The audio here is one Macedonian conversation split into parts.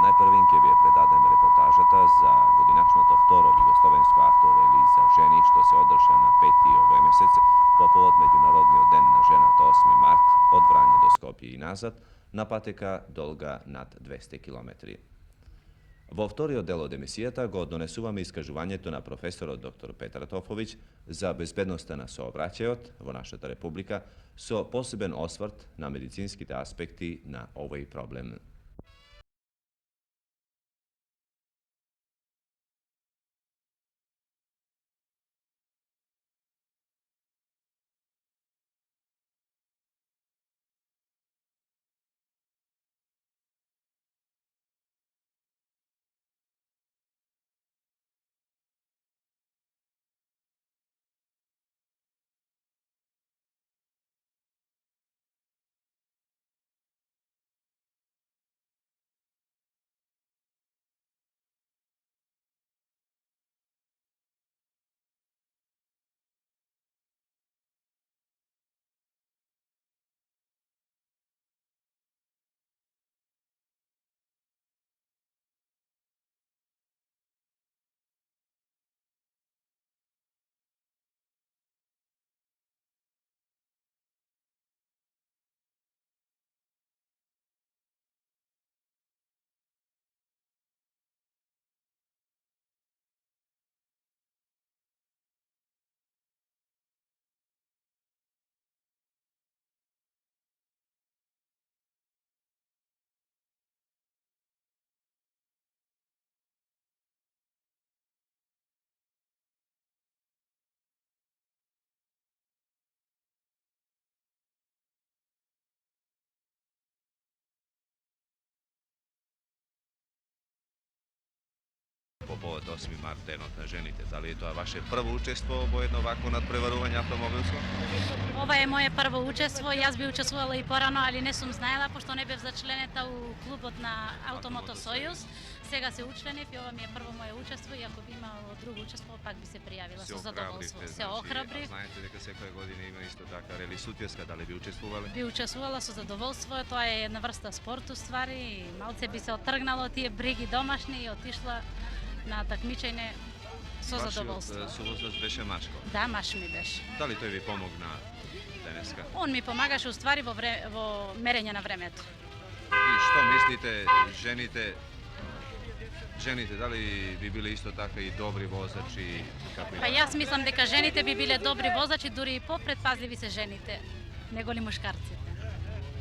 Najprvinke ви предадем репортажата за годинашното второ југословенско авторели за жени што се одржа на 5. овој месец по повод Меѓународниот ден на жената 8. март од Врање до Скопје и назад на патека долга над 200 километри. Во вториот дел од емисијата го донесуваме искажувањето на професорот доктор Петар Тофовиќ за безбедноста на сообраќајот во нашата република со посебен осврт на медицинските аспекти на овој проблем. По повод 8. март, денот на жените, дали е тоа ваше прво учество во едно вакво надпреварување автомобилско? Ова е моје прво учество. Јас би учествувала и порано, али не сум знаела, пошто не бев зачленета у клубот на Автомото Сојуз. Сега се учленев и ова ми е прво моје учество и ако би имало друго учество, пак би се пријавила со задоволство. Се охрабрив. Знаете дека секоја година има исто така рели сутјеска, дали би учествувале? Би учествувала со задоволство, тоа е една врста спорт уствари. Малце би се отргнала од тие бриги домашни и отишла на такмичење со задоволство. Вашиот сувозач беше машко? Да, маш ми беше. Дали тој ви помогна денеска? Он ми помагаше уствари во мерење на времето. И што мислите, жените дали би биле исто така и добри возачи? Па јас мислам дека жените би биле добри возачи, дури и попредпазливи се жените, него ли мушкарците.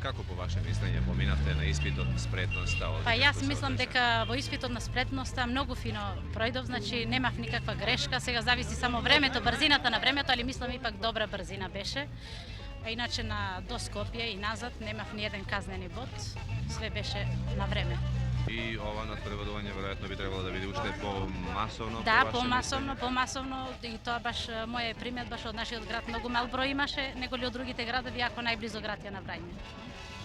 Како по ваше мислење поминавте на испитот на спретноста? Па јас мислам дека во испитот на спретноста многу фино пројдов, значи немав никаква грешка, сега зависи само времето, брзината на времето, али мислам ипак добра брзина беше. А иначе до Скопје и назад немав ни еден казнени бод, све беше на време. И ова надпреварување веројатно би требало да биде уште помасовно? Да, помасовно и тоа баш моје примет баш од нашиот град многу мал број имаше, него ли од другите градови, ако најблизо град ја на Врање.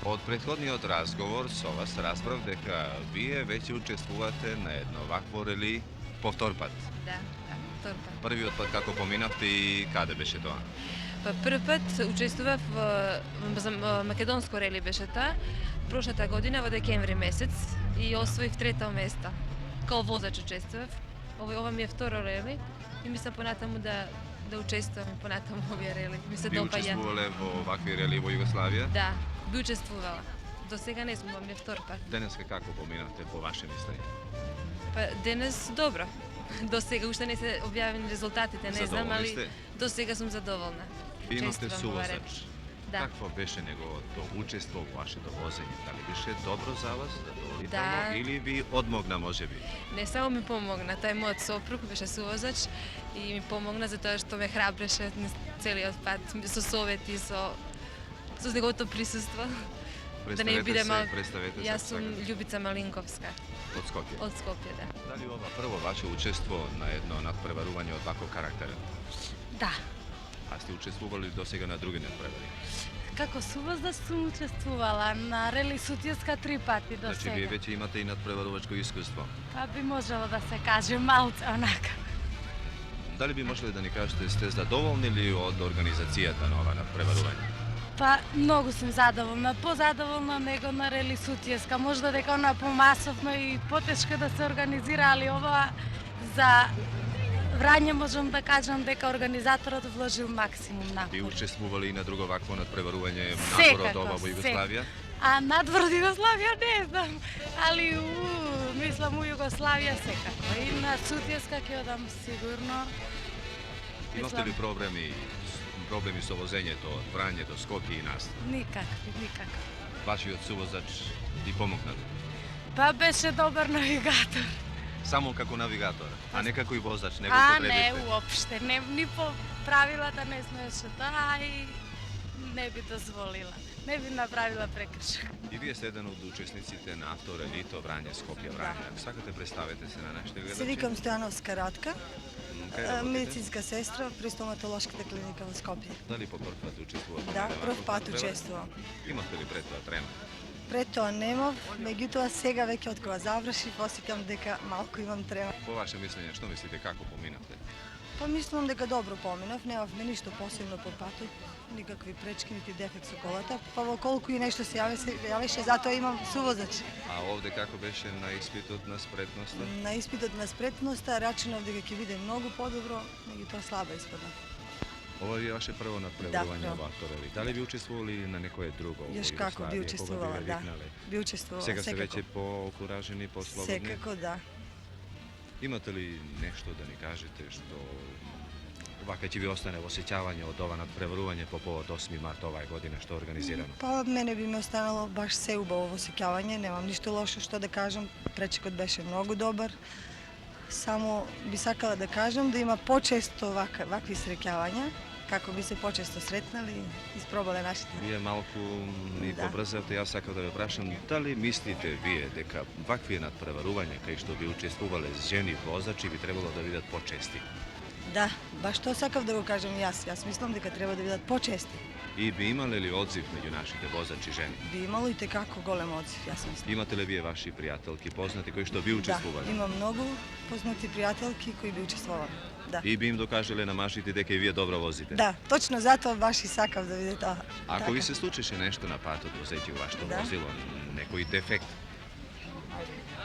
Од претходниот разговор со вас разбрав дека вие веќе учествувате на едно вакво рели по втор пат. Да, втор пат. Првиот пат како поминавте и каде беше тоа? Па прв пат учествував во македонско рели беше тоа, прошлата година во декември месец и освоив трето место. Као возач учествував. Ова ми е второ рели и мислам понатаму да учествувам понатаму овие рели. Ми се допаѓа. Би учествувале во вакви рели во Југославија? Да, би учествувала. До сега не сум, ми е втор пат. Денеска како поминавте по ваше мислење? Па денес добро. До сега уште не се објавени резултатите, не знам, али до сега сум задоволна. Имате сувозач. Да. Какво беше неговото учество во вашето возење? Дали беше добро за вас, задоволително, Да. или ви одмогна можеби? Не само ми помогна, тај мојот сопруг беше сувозач и ми помогна затоа што ме храбреше на целиот пат со совети, со неговото присуство. Да не биде представете се. Јас сум Љубица Малинковска. Од Скопје. Од Скопје, да. Дали ова прво ваше учество на едно надпреварување од ваков карактер? Да. А сте учествували до сега на други надпревари? Како сувозач сум учествувала на рели сутјеска 3 пати до Значи, сега. вие веќе имате и надпреварувачко искуство. Па би можело да се каже малце онака. Дали би можеле да ни кажете, сте задоволни ли од организацијата на ова надпреварување? Па, многу сум задоволна, позадоволна него на Рели Сутјеска. Можда дека она помасовно и потешко да се организира, али ова за Врање можам да кажам дека организаторот вложил максимум Би напор. учествували и на друго вакво надпреварување Секако, надвор од ова во Југославија? А надвор од Југославија не знам, али мислам у Југославија секако. И на Сутјеска ќе одам сигурно. Имавте ли проблеми со возењето од Врање до Скопје и нас? Никакви. Вашиот сувозач ви помогна? Па беше добар навигатор. Само како навигатор, а не како и возач, не го А, не, потребивте? уопште. Не, ни по правилата не смеше тоа и не би дозволила. Не би направила прекршок. И вие сте еден од учесниците на авторелито Врање, Скопје, Врање. Ако сакате, представете се на нашите гледачи. Се викам Стојановска Радка, Кај работите? медицинска сестра при стоматолошката клиника во Скопје. Дали по прв пат учествувате? Да, на прв ваков пат надпревар? учествувам. Имавте ли пред тоа трема? Пред тоа немав, меѓутоа сега веќе од кога завршив, осеќам дека малку имам трема. По ваше мислење, што мислите како поминавте? Па мислам дека добро поминав, немавме ништо посебно по патот, никакви пречки нити дефект со колата, па во колку и нешто се јавеше, затоа имам сувозач. А овде како беше на испитот на спретноста? На испитот на спретноста рачунав дека ќе биде многу подобро, меѓутоа слаба испадна. Ова ви е ваше прво надпреварување Да, во авторели. Дали би учествували на некое друго во Још како би Југославија, учествувала, кога би ве да. викнале? Би учествувала, Сега сте секако. веќе поокуражени, послободни? Секако, да. Имате ли нешто да ни кажете што вака ќе ви остане во сеќавање од ова надпреварување по повод 8 март овај година што е организирано? Па мене би ме останало баш се убаво во сеќавање, немам ништо лошо што да кажам, пречекот беше многу добар. Само би сакала да кажам да има почесто вакви среќавања, како би се почесто сретнали и испробале нашите. Вие малку ни Да. побрзавте, јас сакав да ве прашам, дали мислите вие дека вакви надпреварувања кај што би учествувале жени возачи би требало да бидат почести? Да, баш тоа сакав да го кажам и јас. Јас мислам дека треба да бидат почести. И би имале ли одзив меѓу нашите возачи жени? Би имало и текако голем одзив, јас мислам. Имате ли вие ваши пријателки, познати кои што би Да, учествувале? имам многу познати пријателки кои би учествувале. Да. И би им докажале на машите дека и вие добро возите? Да, точно затоа баш и сакав да биде тоа. Ако ви Така. се случеше нешто на патот возејќи вашето Да. возило, некој дефект,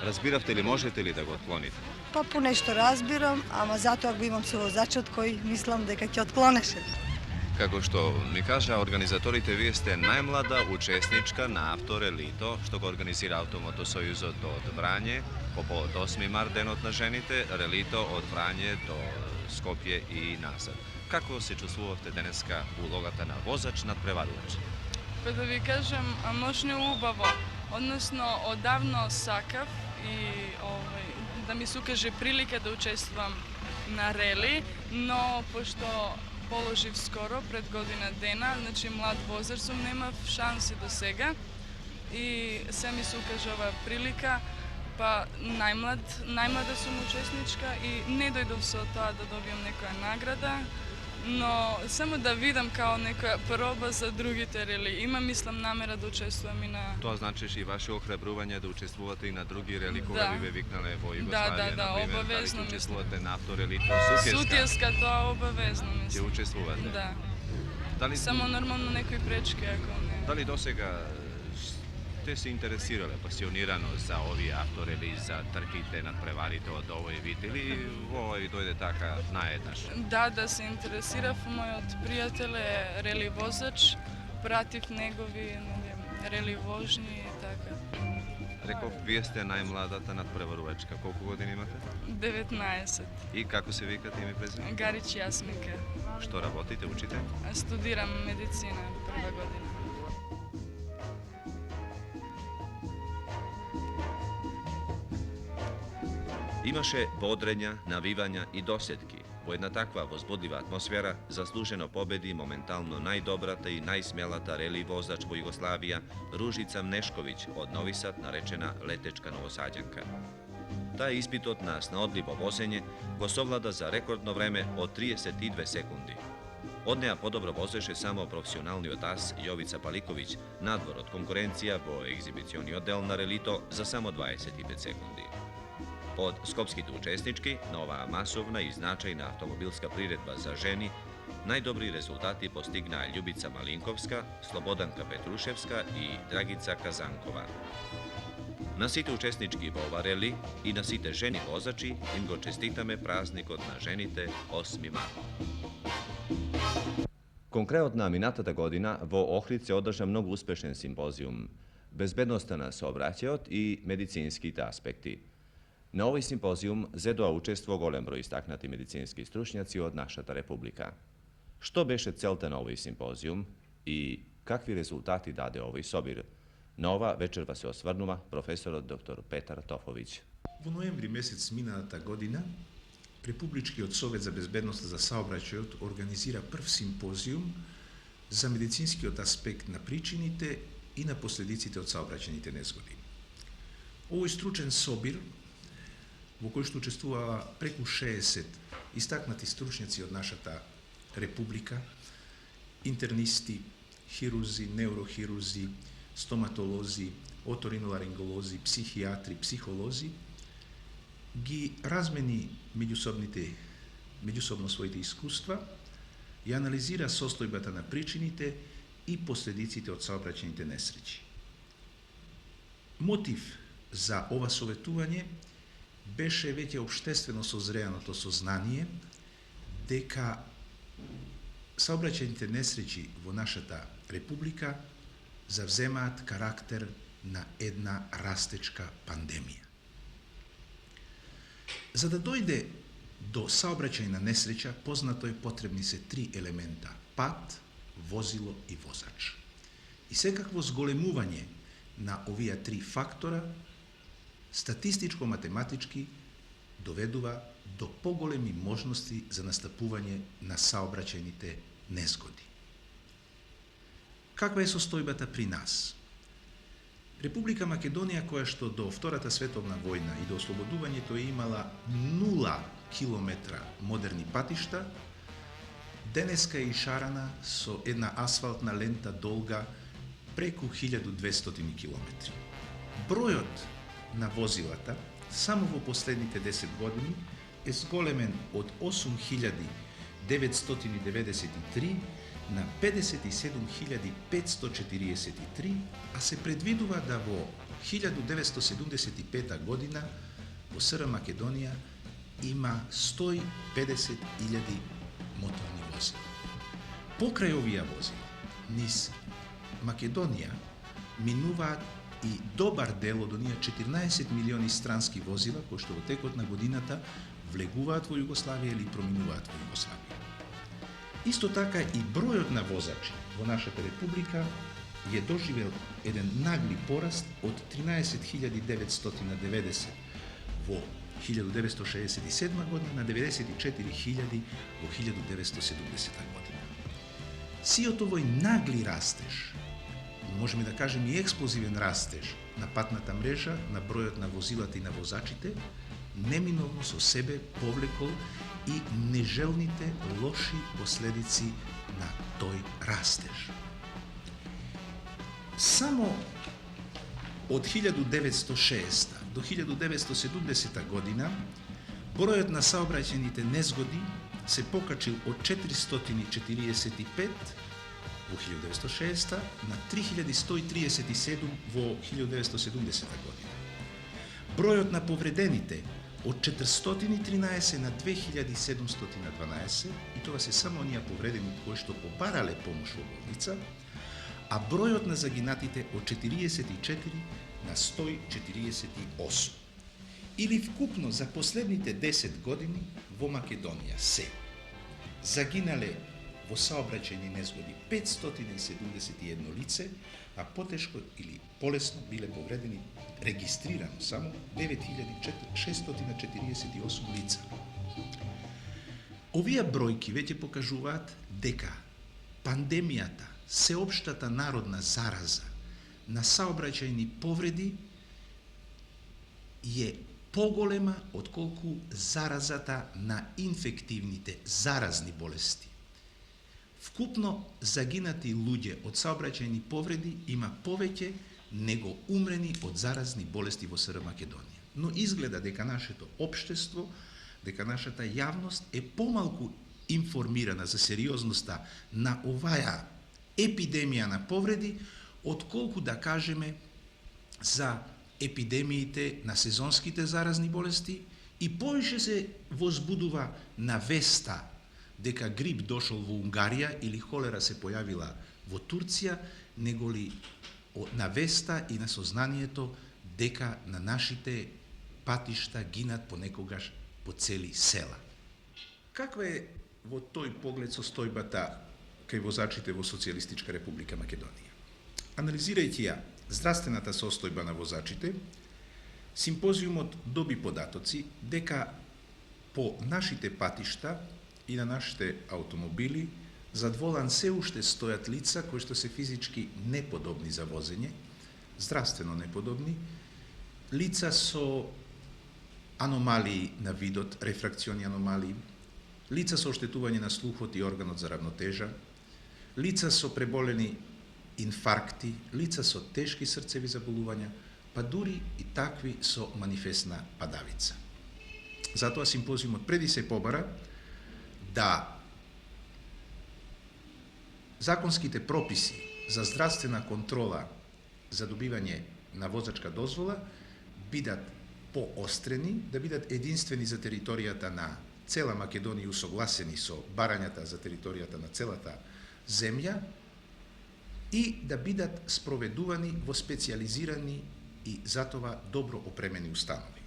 разбиравте ли, можете ли да го отклоните? Па по нешто разбирам, ама затоа го имам совозачот кој мислам дека ќе отклонеше. Како што ми кажа организаторите, вие сте најмлада учесничка на авторелито што го организира Автомотосојузот од Врање по повод 8 март, денот на жените, релито од Врање до Скопје и назад. Како се чувствувавте денеска улогата на возач надпреварувач? Па да ви кажем, можно убаво. Односно, одавно сакав и да ми се укаже прилика да учествувам на рели, но пошто положив скоро, пред година дена, значи млад возач сум, немав шанси до сега и се ми се укаже ова прилика, па најмлада сум учесничка и не дојдов со тоа да добијам некоја награда, но само да видам као некоја проба за другите рели. Имам, мислам, намера да учествувам и на... Тоа значеше и ваше охрабрување да учествувате и на други рели кога Да. би ве викнале во Да, Југославија, да, например, обавезно, дали ќе мислам. учествувате на авторелито Сутјеска? Сутјеска, тоа обавезно, Ќе мислам. учествувате? Да. Дали Само нормално некои пречки, ако не. Дали досега сте се интересирале пасионирано за овие авторели, за трките над преварите од овој вид или во овој дојде така наеднаш? Да, се интересирав. Мојот пријател е рели возач, пратив негови рели вожни и така. Реков, вие сте најмладата надпреварувачка. Колку години имате? 19. И како се викате име презиме? Гарич Јасминка. Што работите, учите? Студирам медицина, прва година. Имаше бодрења, навивања и досетки. Во една таква возбудлива атмосфера заслужено победи моментално најдобрата и најсмелата рели возач во Југославија Ружица Мнешковиќ од Нови Сад, наречена летечка новосаѓанка. Таа испитот на снаодливо возење го совлада за рекордно време од 32 секунди. Од неа подобро возеше само професионалниот ас Јовица Паликовиќ, надвор од конкуренција во екзибициониот дел на релито за само 25 секунди. Од скопските учеснички на оваа масовна и значајна автомобилска приредба за жени Najdobri rezultati postigna Ljubica Malinkovska, Slobodanka Petruševska i Dragica Kazankova. Na site učesnički vovareli i na site ženi vozači im go čestitame praznik od na ženite 8. mart. Konkretna minatata godina vo Ohrice održa mnogo uspešen simpozijum Bezbednostna saobraćajot i medicinski aspekti. Na ovaj simpozijum ZEDO-a učestvo golem broj istaknati medicinski stručnjaci od našata republika. Što beše celta na ovaj simpozijum i kakvi rezultati dade ovaj sobir? Na ova večerva se osvrnuma profesor dr. Petar Tofović. Во ноември месец минатата година, Републичкиот совет за безбедност за саобраќајот организира прв симпозиум за медицинскиот аспект на причините и на последиците од саобраќајните незгоди. Овој стручен собир, во кој што учествуваа преку 60 истакнати стручњаци од нашата република, интернисти, хирурзи, неурохирурзи, стоматолози, оториноларинголози, психијатри, психолози, ги размени меѓусобно своите искуства и анализира состојбата на причините и последиците од саобраќајните несреќи. Мотив за ова советување беше веќе општествено созреаното сознание дека саобраќајните несреќи во нашата република завземаат карактер на една растечка пандемија. За да дојде до саобраќајна несреќа, познато е потребни се три елемента: пат, возило и возач. И секакво зголемување на овие три фактора статистичко-математички доведува до поголеми можности за настапување на саобраќајните незгоди. Каква е состојбата при нас? Република Македонија, која што до Втората световна војна и до ослободувањето е имала 0 километра модерни патишта, денеска е ишарана со една асфалтна лента долга преку 1200 километри. Бројот на возилата само во последните 10 години е зголемен од 8993 на 57543, а се предвидува да во 1975 година во СР Македонија има 150.000 моторни возила. Покрај овие возила, низ Македонија минуваат и добар дел од оние 14 милиони странски возила кои што во текот на годината влегуваат во Југославија или проминуваат во Југославија. Исто така и бројот на возачи во нашата република е доживел еден нагли пораст од 13.990 во 1967 година на 94.000 во 1970 година. Сиот овој нагли растеж, можеме да кажеме и експлозивен растеж на патната мрежа, на бројот на возилата и на возачите, неминовно со себе повлекол и нежелните лоши последици на тој растеж. Само од 1906 до 1970 година бројот на саобраќајните незгоди се покачил од 445 во 1906 на 3137 во 1970 година. Бројот на повредените од 413 на 2712, и тоа се само оние повредени кои што побарале помош во болница, а бројот на загинатите од 44 на 148. Или вкупно за последните 10 години во Македонија се загинале во саобраќајни незгоди 571 лице, а потешко или полесно биле повредени регистрирано само 9648 лица. Овие бројки веќе покажуваат дека пандемијата, сеопштата народна зараза на саобраќајни повреди е поголема отколку заразата на инфективните заразни болести. Вкупно загинати луѓе од саобраќајни повреди има повеќе него умрени од заразни болести во СР Македонија. Но изгледа дека нашето општество, дека нашата јавност е помалку информирана за сериозноста на оваа епидемија на повреди, отколку да кажеме за епидемиите на сезонските заразни болести, и повише се возбудува навеста дека грип дошол во Унгарија или холера се појавила во Турција, неголи навеста и на сознанието дека на нашите патишта гинат понекогаш по цели села. Каква е во тој поглед состојбата кај возачите во Социјалистичка република Македонија? Анализирајќи ја здравствената состојба на возачите, симпозиумот доби податоци дека по нашите патишта и на нашите автомобили зад волан се уште стојат лица кои што се физички неподобни за возење, здравствено неподобни, лица со аномалии на видот, рефракциони аномалии, лица со оштетување на слухот и органот за равнотежа, лица со преболени инфаркти, лица со тешки срцеви заболувања, па дури и такви со манифестна падавица. Затоа симпозиумот преди се побара да законските прописи за здравствена контрола за добивање на возачка дозвола бидат поострени, да бидат единствени за територијата на цела Македонија, усогласени со барањата за територијата на целата земја, и да бидат спроведувани во специјализирани и затоа добро опремени установи.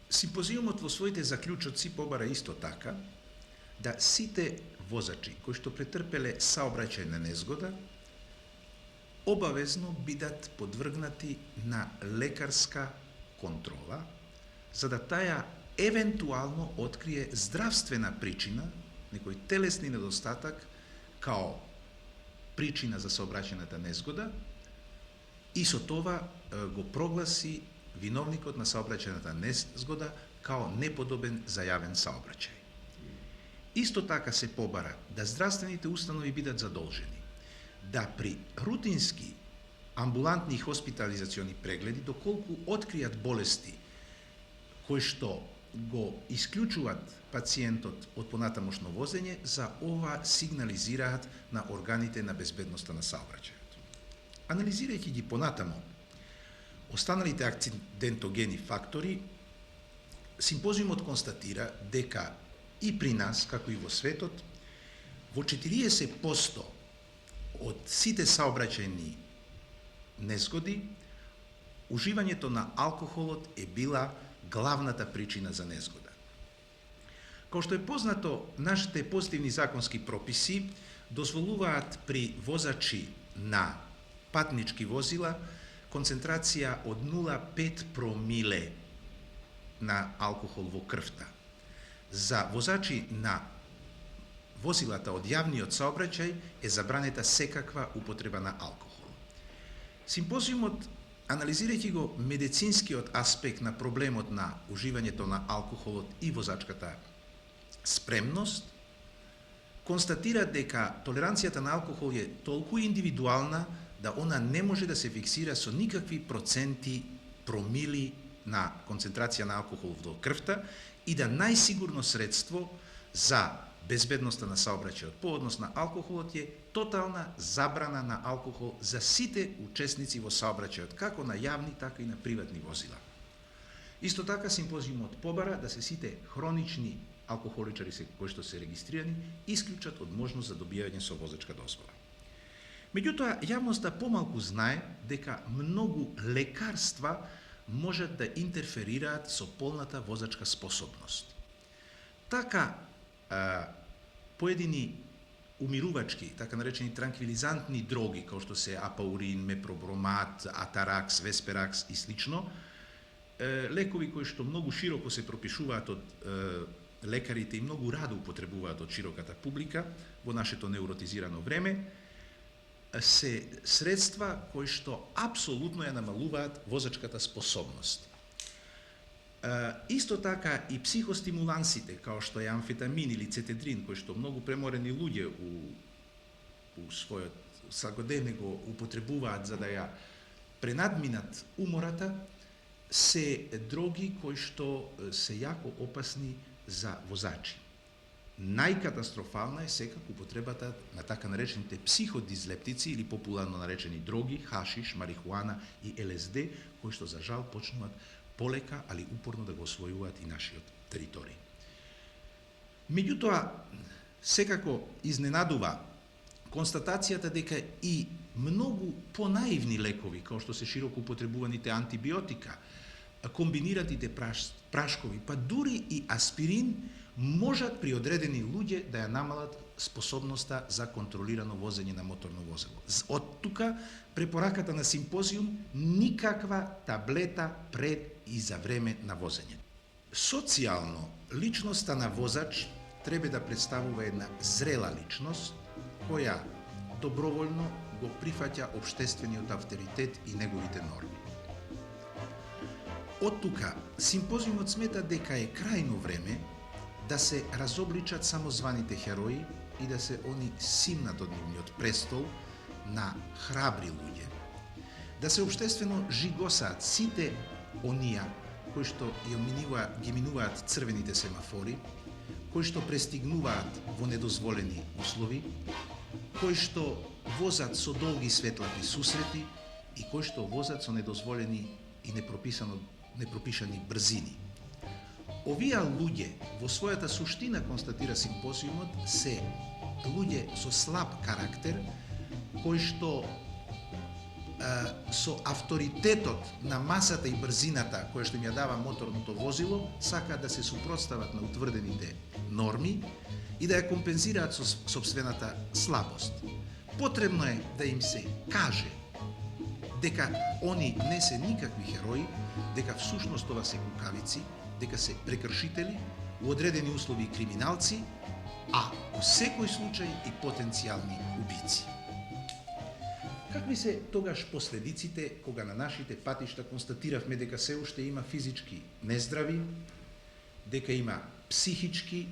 Симпозиумот во своите заклучоци побара исто така да сите возачи кои што претрпеле саобраќајна незгода обавезно бидат подвргнати на лекарска контрола, за да таја евентуално открие здравствена причина, некој телесни недостатак, као причина за саобраќајната незгода, и со тоа го прогласи виновникот на саобраќајната незгода као неподобен за јавен саобраќај. Исто така се побара да здравствените установи бидат задолжени да при рутински амбулантни и хоспитализациони прегледи, доколку откријат болести кои што го исклучуваат пациентот од понатамошно возење, за ова сигнализираат на органите на безбедноста на саобраќајот. Анализирајќи ги понатамо останалите акцидентогени фактори, симпозиумот констатира дека и при нас, како и во светот, во 40% од сите саобраќајни незгоди, уживањето на алкохолот е била главната причина за незгода. Како што е познато, нашите позитивни законски прописи дозволуваат при возачи на патнички возила концентрација од 0,5 промиле на алкохол во крвта. За возачи на возилата од јавниот саобраќај е забранета секаква употреба на алкохол. Симпозиумот, анализирајќи го медицинскиот аспект на проблемот на уживањето на алкохолот и возачката спремност, констатира дека толеранцијата на алкохол е толку индивидуална да она не може да се фиксира со никакви проценти, промили на концентрација на алкохол во крвта, и да најсигурно средство за безбедноста на саобраќајот по однос на алкохолот е тотална забрана на алкохол за сите учесници во саобраќајот, како на јавни, така и на приватни возила. Исто така симпозиумот побара да се сите хронични алкохоличари кои што се регистрирани исклучат од можност за добијање со возачка дозвола. Меѓутоа, јавноста помалку знае дека многу лекарства можат да интерферираат со полната возачка способност. Така, поедини умирувачки, така наречени транквилизантни дроги, како што се апаурин, мепробромат, атаракс, весперакс и слично, лекови кои што многу широко се пропишуваат од лекарите и многу радо употребуваат од широката публика во нашето неуротизирано време, се средства кои што апсолутно ја намалуваат возачката способност. Исто така и психостимулансите, као што е амфетамин или цетедрин, кои што многу преморени луѓе у својот секојдневно го употребуваат за да ја пренадминат умората, се дроги кои што се јако опасни за возачи. Најкатастрофална е секако употребата на така наречените психодизлептици или популарно наречени дроги, хашиш, марихуана и ЛСД, кои што за жал почнуваат полека, али упорно да го освојуваат и нашиот територија. Меѓутоа, секако изненадува констатацијата дека и многу понаивни лекови, како што се широко употребуваните антибиотика, комбиниратите прашкови, па дури и аспирин, можат при одредени луѓе да ја намалат способноста за контролирано возење на моторно возило. Од тука препораката на симпозиум никаква таблета пред и за време на возење. Социјално, личноста на возач треба да представува една зрела личност која доброволно го прифаќа општествениот авторитет и неговите норми. Од тука, симпозиумот смета дека е крајно време да се разобличат самозваните херои и да се они симнат од нивниот престол на храбри луѓе. Да се општествено жигосаат сите онија кои што ги минуваат црвените семафори, кои што пристигнуваат во недозволени услови, кои што возат со долги светлати сусрети и кои што возат со недозволени и непропишани брзини. Овие луѓе во својата суштина, констатира симпозиумот, се луѓе со слаб карактер, кои што со авторитетот на масата и брзината која што им ја дава моторното возило, сакаат да се супротстават на утврдените норми и да ја компензираат со сопствената слабост. Потребно е да им се каже дека они не се никакви херои, дека всушност това се кукавици, дека се прекршители, у одредени услови криминалци, а у секој случај и потенцијални убици. Какви се тогаш последиците кога на нашите патишта констатиравме дека се уште има физички нездрави, дека има психички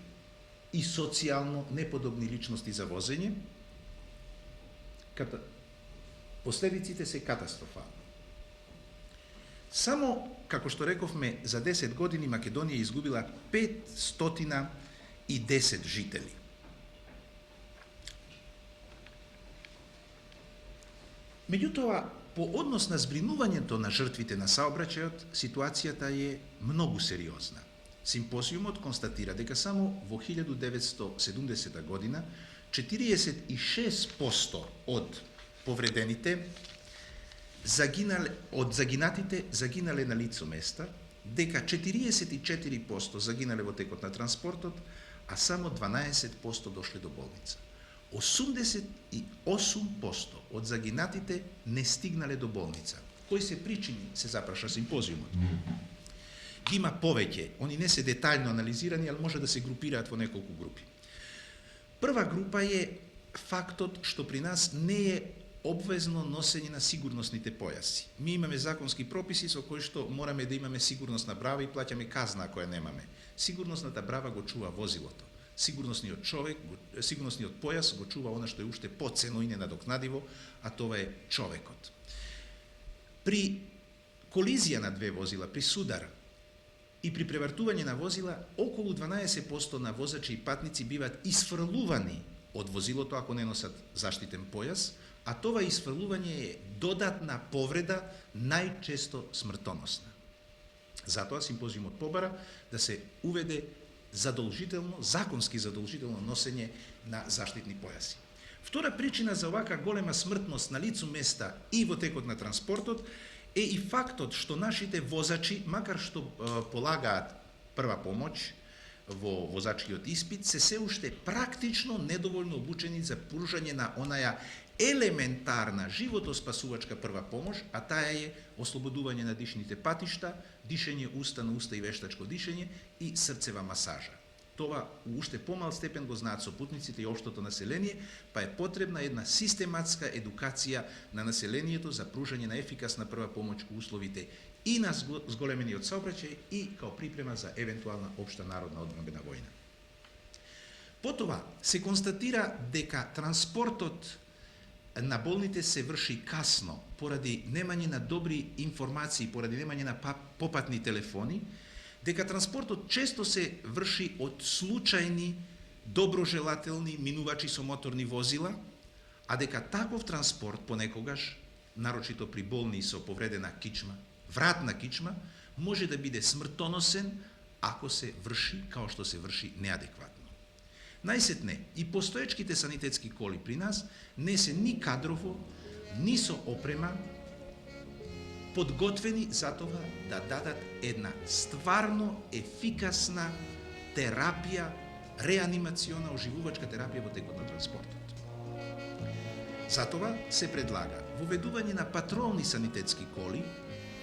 и социјално неподобни личности за возење? Последиците се катастрофални. Само, како што рековме, за 10 години Македонија изгубила 510 жители. Меѓутоа, по однос на збринувањето на жртвите на саобраќајот, ситуацијата е многу сериозна. Симпозиумот констатира дека само во 1970 година 46% од повредените загинатите загинале на лицо места, дека 44% загинале во текот на транспортот, а само 12% дошле до болница. 88% од загинатите не стигнале до болница. Кои се причини, се запраша симпозиумот? Ги има повеќе, они не се детајно анализирани, ал може да се групираат во неколку групи. Прва група е фактот што при нас не е обвезно носење на сигурносните појаси. Ми имаме законски прописи со кои што мораме да имаме сигурносна брава и плаќаме казна ако ја немаме. Сигурносната брава го чува возилото. Сигурносниот појас го чува она што е уште поцено и ненадокнадиво, а тоа е човекот. При колизија на две возила, при судар и при превртување на возила, околу 12% на возачи и патници биваат исфрлувани од возилото ако не носат заштитен појас, а това исфрлување е додатна повреда, најчесто смртоносна. Затоа симпозиумот побара да се уведе законски задолжително носење на заштитни појаси. Втора причина за овака голема смртност на лицу места и во текот на транспортот е и фактот што нашите возачи, макар што полагаат прва помош во возачкиот испит, се уште практично недоволно обучени за пружање на онаја елементарна животоспасувачка прва помош, а таа е ослободување на дишните патишта, дишење уста на уста и вештачко дишење и срцева масажа. Това у уште помал степен го знаат сопутниците и општото население, па е потребна една систематска едукација на населението за пружање на ефикасна прва помош у условите и на зголемениот саобраќај и као припрема за евентуална општа народна одбранбена војна. Потоа се констатира дека транспортот на болните се врши касно поради немање на добри информации, поради немање на попатни телефони, дека транспортот често се врши од случајни доброжелателни минувачи со моторни возила, а дека таков транспорт понекогаш, нарочито при болни со повредена кичма, вратна кичма, може да биде смртоносен ако се врши као што се врши неадекватно. Најсетне, и постоечките санитетски коли при нас не се ни кадрово, ни со опрема подготвени за тоа да дадат една стварно ефикасна терапија, реанимациона, оживувачка терапија во текот на транспортот. Затоа се предлага воведување на патролни санитетски коли,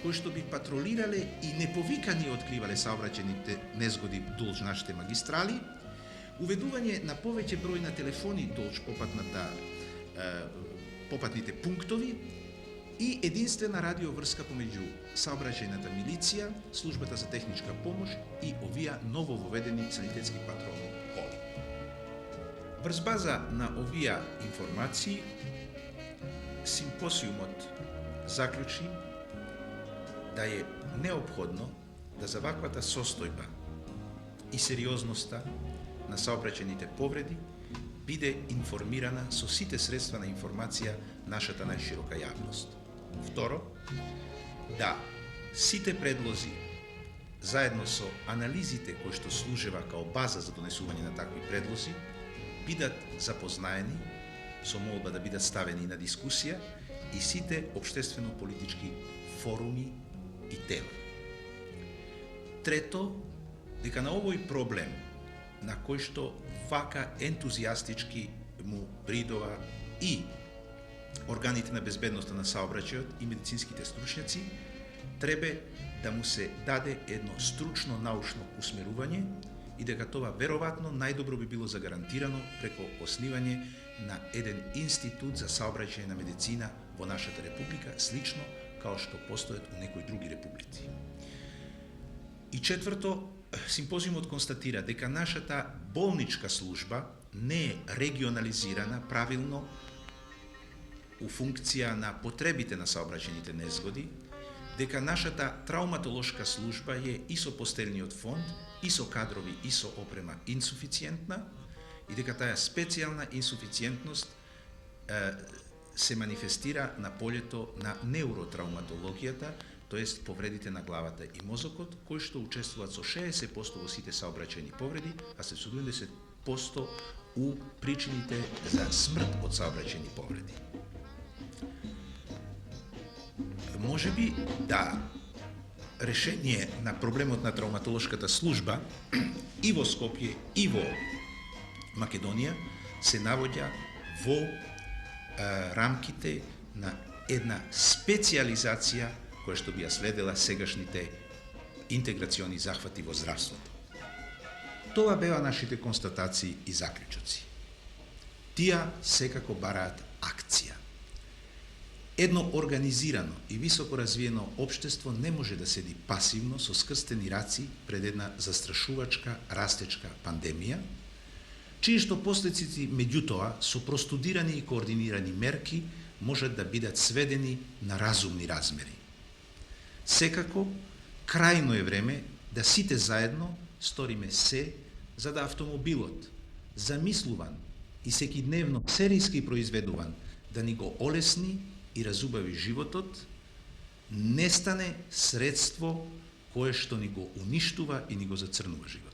кои што би патролирале и неповикани откривале саобраќајните незгоди долж нашите магистрали, уведување на повеќе број на телефони долж попатните пунктови и единствена радиоврска помеѓу саобраќајната милиција, службата за техничка помош и овие ново воведени санитетски патролни коли. Врз база на овие информации, симпозиумот заклучи да е неопходно да за ваквата состојба и сериозноста на саобраќајните повреди биде информирана со сите средства на информација нашата најширока јавност. Второ, да сите предлози заедно со анализите кои што служева као база за донесување на такви предлози бидат запознаени со молба да бидат ставени на дискусија и сите општествено-политички форуми и тела. Трето, дека на овој проблем на кој што вака ентузијастички му придова и органите на безбедноста на саобраќајот и медицинските стручњаци, требе да му се даде едно стручно научно усмерување и дека тоа веројатно најдобро би било загарантирано преко оснивање на еден институт за саобраќајна медицина во нашата република, слично као што постојат у некои други републици. И четврто, симпозиумот констатира дека нашата болничка служба не е регионализирана правилно у функција на потребите на саобраќајните незгоди, дека нашата трауматолошка служба е и со постелниот фонд, и со кадрови, и со опрема инсуфициентна, и дека таа специјална инсуфициентност се манифестира на полето на неуротрауматологијата, тоест повредите на главата и мозокот, кои што учествуваат со 60% во сите саобраќајни повреди, а се 70% у причините за смрт од саобраќајни повреди. Може би да решение на проблемот на трауматолошката служба и во Скопје и во Македонија се навоѓа во рамките на една специјализација која што би ја следела сегашните интеграциони захвати во здравството. Тоа беа нашите констатации и заклучоци. Тие секако бараат акција. Едно организирано и високо развиено општество не може да седи пасивно со скрстени раци пред една застрашувачка, растечка пандемија, чии што последици меѓутоа со простудирани и координирани мерки можат да бидат сведени на разумни размери. Секако, крајно е време да сите заедно сториме се за да автомобилот, замислуван и секидневно серијски произведуван, да ни го олесни и разубави животот, не стане средство кое што ни го уништува и ни го зацрнува животот.